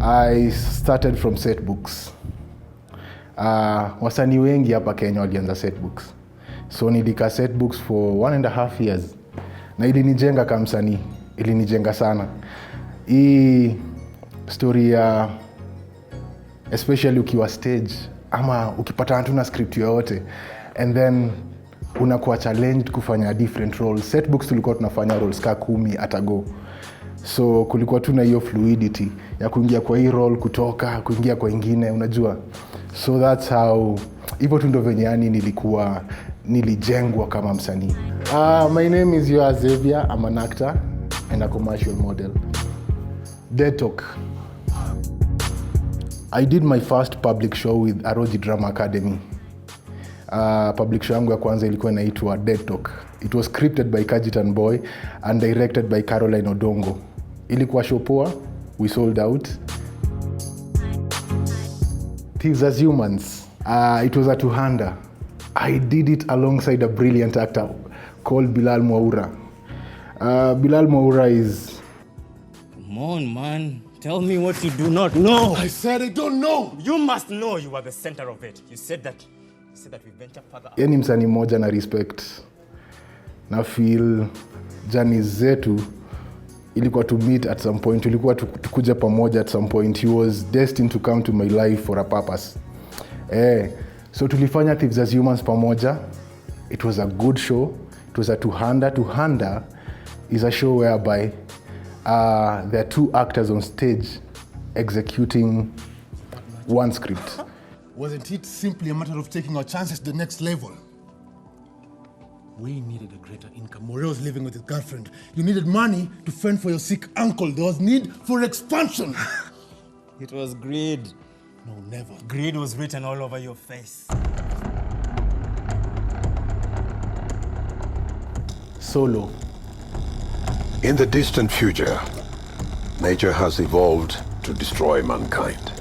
I started from set books. Wasanii wengi hapa Kenya walianza set books. So nilika set books for 1.5 years. Na ilinijenga kama msanii, ilinijenga sana. Hii story ya especially ukiwa stage ama ukipata tu na script yoyote and then unakuwa challenged kufanya different roles. Set books tulikuwa tunafanya roles ka 10 at a go. So kulikuwa tu na hiyo fluidity ya kuingia kwa hii role, kutoka kuingia kwa ingine, unajua. So that's how hivyo tu ndo venye yani nilijengwa kama msanii. My name is Xavier. I'm an actor and a commercial model. Dead Talk. I did my first public show with Aroji Drama Academy. Public show yangu ya kwanza ilikuwa inaitwa Dead Talk. It was scripted by Kajitan Boy and directed by Caroline Odongo. Ilikuwa show poa, we sold out. Thieves as Humans. It was a two-hander. I did it alongside a brilliant actor called Bilal Mwaura. Bilal Mwaura is... Come on, man. Tell me what you do not know. I said I don't know. You must know you are the center of it. You said that we venture further. Yeni msanii moja na respect. Na feel journey zetu ilikuwa to meet at some point. Ilikuwa tukuja pamoja at some point. He was destined to come to my life for a purpose. So tulifanya Thieves as Humans pamoja. It was a good show. It was a two-hander. Two-hander is a show whereby there are two actors on stage executing one script. Wasn't it simply a matter of taking our chances to the next level? We needed a greater income. Moreo was living with his girlfriend. You needed money to fend for your sick uncle. There was need for expansion. It was greed. No, never. Greed was written all over your face. Solo. In the distant future, nature has evolved to destroy mankind.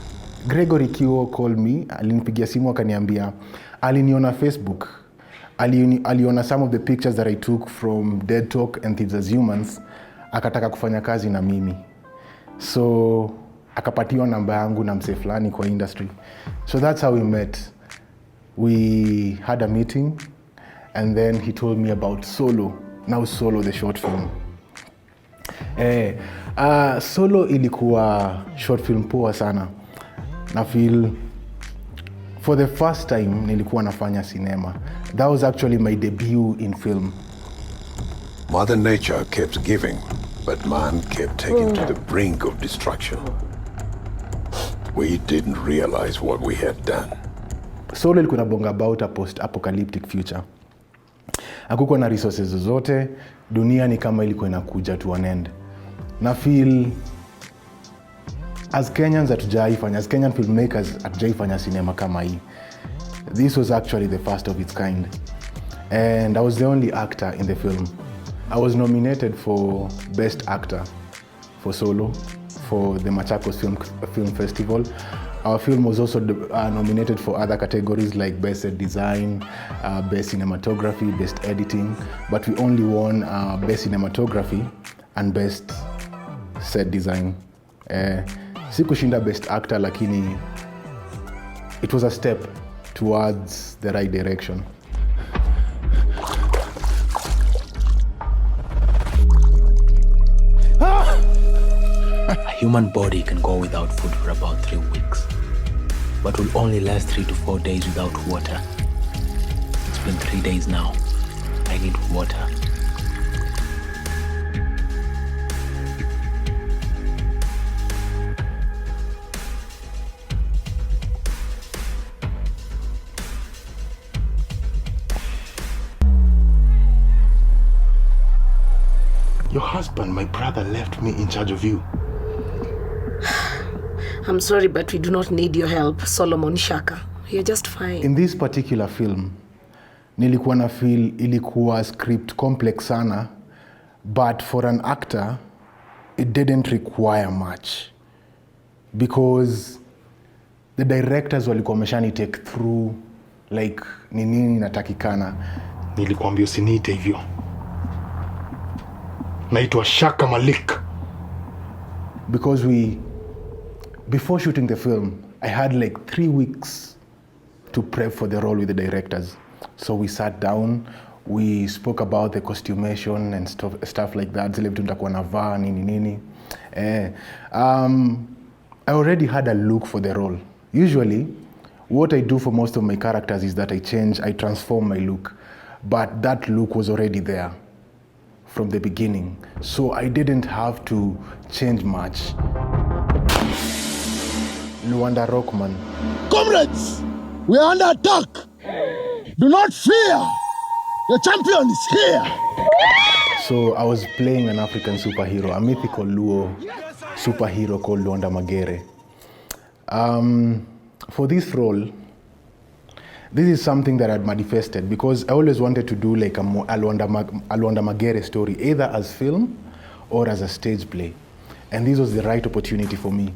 Gregory Kiwo called me, alinipigia simu akaniambia, aliniona Facebook, aliona some of the pictures that I took from Dead Talk and Thieves as Humans, akataka kufanya kazi na mimi. So akapatiwa namba yangu na msee fulani kwa industry. So that's how we met. We had a meeting and then he told me about Solo. Now Solo, the short film. Solo ilikuwa short film poa sana. Na feel for the first time nilikuwa nafanya cinema. That was actually my debut in film. Mother Nature kept giving, but man kept taking to the brink of destruction. We didn't realize what we had done. Solo ilikuwa inabonga about a post-apocalyptic future. Hakukuwa na resources zozote, dunia ni kama ilikuwa inakuja to an end. Na feel as Kenyans as Kenyan filmmakers hatujaifanya cinema kama hii. This was actually the first of its kind. And I was the only actor in the film. I was nominated for Best Actor for Solo for the Machakos Film Festival. Our film was also nominated for other categories like Best Set Design, Best Cinematography, Best Editing, but we only won Best Cinematography and Best Set Design. Sikushinda Best Actor, lakini it was a step towards the right direction. A human body can go without food for about 3 weeks, but will only last 3 to 4 days without water. It's been 3 days now. I need water. Your husband, my brother, left me in charge of you. I'm sorry, but we do not need your help, Solomon Shaka. You're just fine. In this particular film, nilikuwa na feel ilikuwa script complex sana, but for an actor, it didn't require much. Because the directors walikuwa wameshani take through, like, nini natakikana. Nilikuambia usiniite hivyo. Naitwa Shaka Malik. Because before shooting the film, I had like 3 weeks to prep for the role with the directors. So we sat down, we spoke about the costumation and stuff like that. Zile vitu nitakuwa navaa nini. I already had a look for the role. Usually, what I do for most of my characters is that I transform my look. But that look was already there from the beginning. So I didn't have to change much. Luanda Rockman. Comrades, we are under attack. Do not fear. The champion is here. So I was playing an African superhero, a mythical Luo superhero called Luanda Magere. For this role, this is something that I'd manifested because I always wanted to do like a Luanda Magere story, either as film or as a stage play. And this was the right opportunity for me.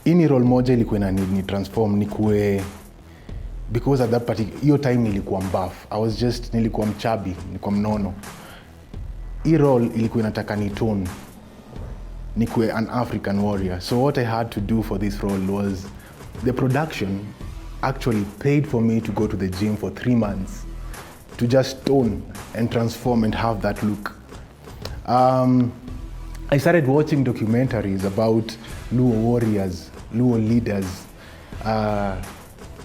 Ini role moja ilikuwa ni transform nikuwe, because at that hiyo time nilikuwa mbuff. Nilikuwa mchabi, nilikuwa mnono. Hii role ilikuwa inataka nitone, nikuwe an African warrior. So what I had to do for this role was, the production actually paid for me to go to the gym for 3 months to just tone and transform and have that look. I started watching documentaries about Luo warriors, Luo leaders,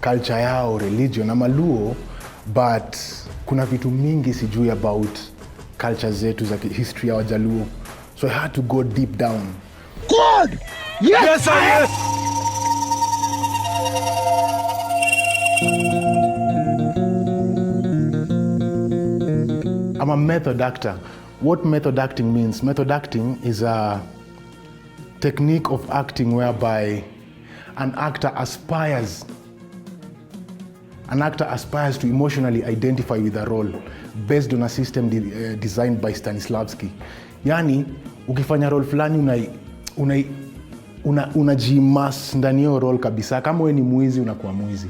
culture yao, religion. I'm a Luo, but kuna vitu mingi sijui about culture zetu za history ya Wajaluo. So I had to go deep down. God! Yes! Yes, sir, yes! I'm a method actor. What method acting means? Method acting is a technique of acting whereby an actor aspires to emotionally identify with a role based on a system designed by Stanislavski. Yani, ukifanya role fulani unajimas ndani ya role kabisa. Kama wewe ni mwizi unakuwa mwizi.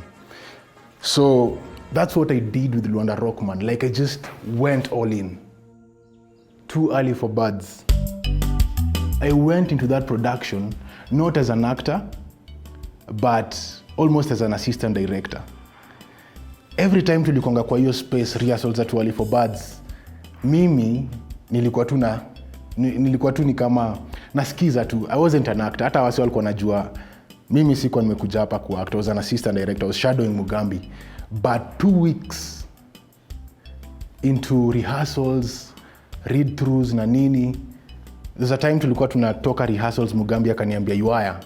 So that's what I did with Luanda Rockman. Like, I just went all in. Too early for birds. I went into that production not as an actor, but almost as an assistant director. Every time tulikonga kwa hiyo space rehearsals za Too Early for Birds, mimi nilikuwa tu ni kama nasikiza tu. I wasn't an actor. Hata wasi walikuwa najua mimi sikuwa nimekuja hapa ku act. I was an assistant director. I was shadowing Mugambi. But 2 weeks into rehearsals, read-throughs na nini, there's a time tulikuwa tunatoka rehearsals, Mugambi akaniambia, Ywaya,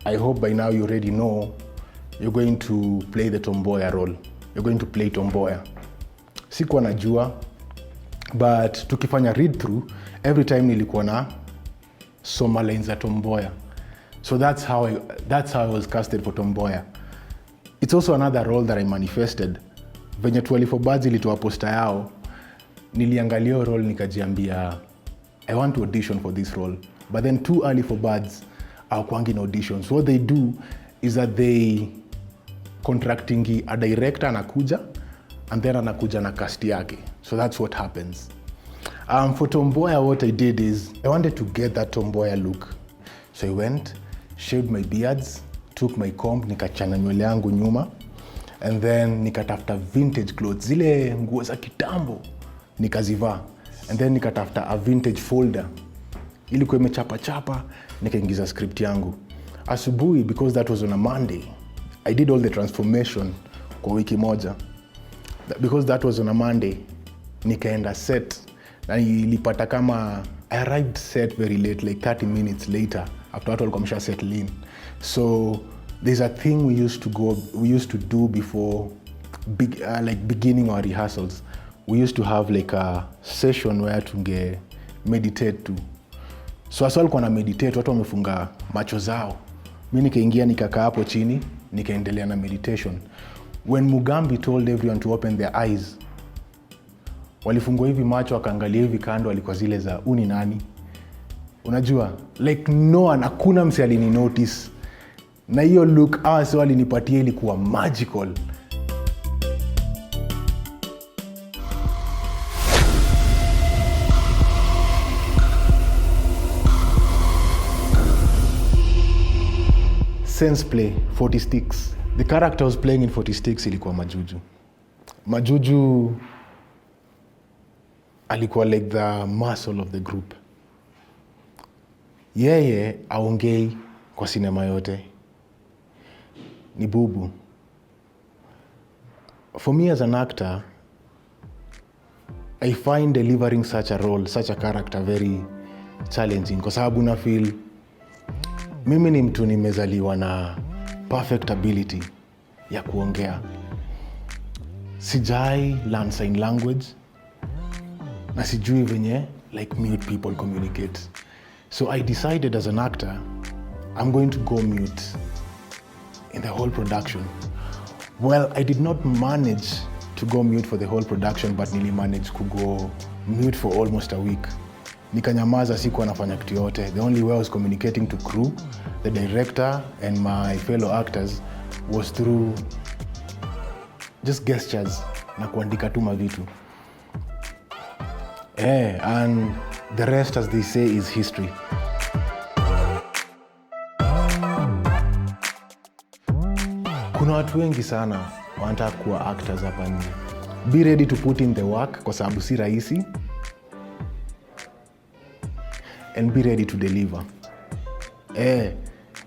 I hope by now you already know you're going to play the tomboya role. You're going to play tomboya. Sikuwa najua, but tukifanya read-through, every time nilikuwa na soma lines za tomboya. So that's how I was casted for tomboya. It's also another role that I manifested. Venye Too Early for Birds ilitoa posta yao, niliangalia role nikajiambia, I want to audition for this role. But then Too Early for Birds hawakwangi na auditions. What they do is that they contracting a director anakuja, and then anakuja na cast yake. So that's what happens. For tomboya, what I did is, I wanted to get that tomboya look. So I went, shaved my beards, took my comb, nikachana nywele yangu nyuma, and then nikatafuta vintage clothes, zile nguo za kitambo, nikazivaa. And then nikatafuta a vintage folder, ilikuwa imechapa, nikaingiza script yangu. Asubuhi, because that was on a Monday, I did all the transformation kwa wiki moja. Because that was on a Monday, nikaenda set, na ilipata kama, I arrived set very late, like 30 minutes later, after watu walikuwa wamesha settle in. So there's a thing we used to do before beginning our rehearsals. We used to have like a session where tunge meditate too. So as walikuwa na meditate, watu wamefunga macho zao. Mimi nikaingia nikakaa hapo chini, nikaendelea na meditation. When Mugambi told everyone to open their eyes, walifungua hivi macho, wakaangalia hivi kando, walikuwa zile za uni nani. Unajua, like no one, hakuna mse alini notice. Na hiyo look so alinipatia ilikuwa magical. Sense play 40 Sticks. The character I was playing in 40 Sticks ilikuwa Majuju. Majuju alikuwa like the muscle of the group. Yeye aongei kwa sinema yote. Ni bubu. For me as an actor, I find delivering such a role, such a character very challenging kwa sababu na feel mimi ni mtu nimezaliwa na perfect ability ya kuongea. Sijai learn sign language na sijui venye like mute people communicate. So I decided as an actor, I'm going to go mute in the whole production. Well, I did not manage to go mute for the whole production, but nili manage to go mute for almost a week. Nikanyamaza, sikuwa nafanya kitu yote. The only way I was communicating to crew, the director and my fellow actors was through just gestures na kuandika tu mavitu. And the rest, as they say, is history. Kuna watu wengi sana wanataka kuwa actors hapa nje. Be ready to put in the work kwa sababu si rahisi. And be ready to deliver.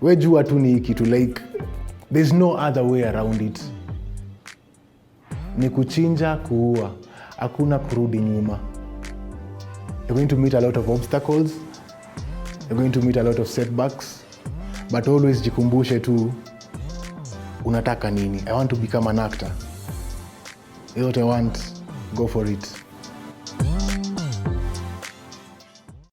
We jua tu ni kitu like there's no other way around it. Ni kuchinja, kuua. Hakuna kurudi nyuma. You're going to meet a lot of obstacles. You're going to meet a lot of setbacks. But always jikumbushe tu unataka nini. I want to become an actor. That's what I want. Go for it.